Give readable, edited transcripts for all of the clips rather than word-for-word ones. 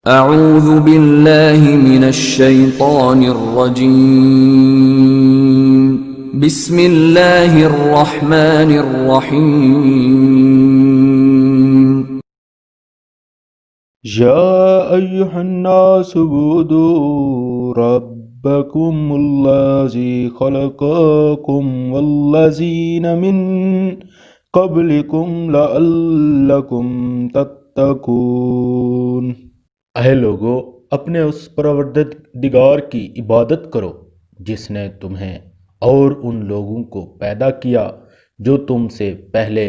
اعوذ باللہ من الشیطان الرجیم بسم اللہ الرحمن الرحیم یا ایہا الناس اعبدوا ربکم الذی خلقکم والذین من قبلکم لعلکم تتقون۔ اے لوگو، اپنے اس پروردگار کی عبادت کرو جس نے تمہیں اور ان لوگوں کو پیدا کیا جو تم سے پہلے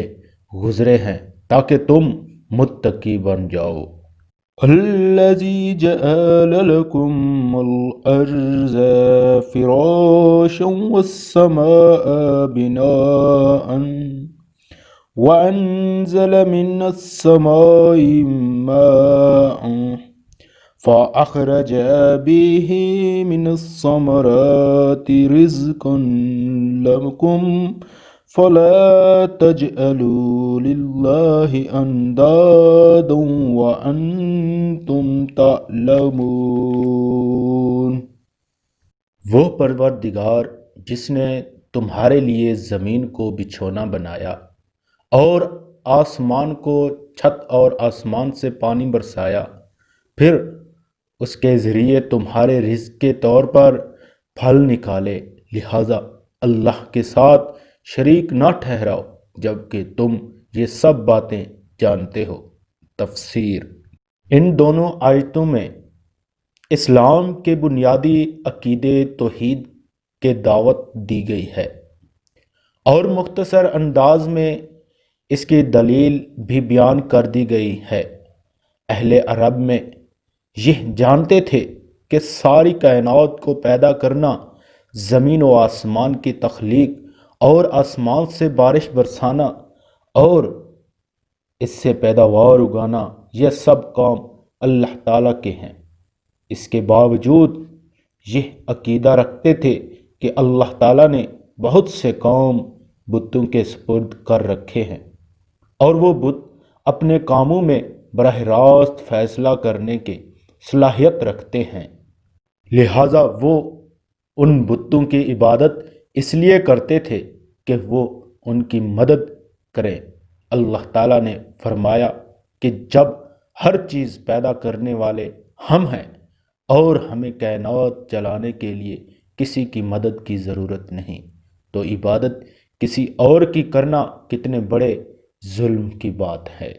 گزرے ہیں تاکہ تم متقی بن جاؤ۔ الذی جعل لکم الارض فراشا والسماء بناء وانزل من السماء ماء فأخرج به من الثمرات رزقا لكم فلا تجعلوا لله اندادا وانتم تعلمون۔ وہ پروردگار جس نے تمہارے لیے زمین کو بچھونا بنایا اور آسمان کو چھت اور آسمان سے پانی برسایا، پھر اس کے ذریعے تمہارے رزق کے طور پر پھل نکالے، لہذا اللہ کے ساتھ شریک نہ ٹھہراؤ جبکہ تم یہ سب باتیں جانتے ہو۔ تفسیر۔ ان دونوں آیتوں میں اسلام کے بنیادی عقیدے توحید کے دعوت دی گئی ہے اور مختصر انداز میں اس کی دلیل بھی بیان کر دی گئی ہے۔ اہل عرب میں یہ جانتے تھے کہ ساری کائنات کو پیدا کرنا، زمین و آسمان کی تخلیق اور آسمان سے بارش برسانا اور اس سے پیداوار اگانا، یہ سب کام اللہ تعالیٰ کے ہیں۔ اس کے باوجود یہ عقیدہ رکھتے تھے کہ اللہ تعالیٰ نے بہت سے کام بتوں کے سپرد کر رکھے ہیں اور وہ بت اپنے کاموں میں براہ راست فیصلہ کرنے کی صلاحیت رکھتے ہیں، لہٰذا وہ ان بتوں کی عبادت اس لیے کرتے تھے کہ وہ ان کی مدد کریں۔ اللہ تعالیٰ نے فرمایا کہ جب ہر چیز پیدا کرنے والے ہم ہیں اور ہمیں کائنات چلانے کے لیے کسی کی مدد کی ضرورت نہیں، تو عبادت کسی اور کی کرنا کتنے بڑے ظلم کی بات ہے۔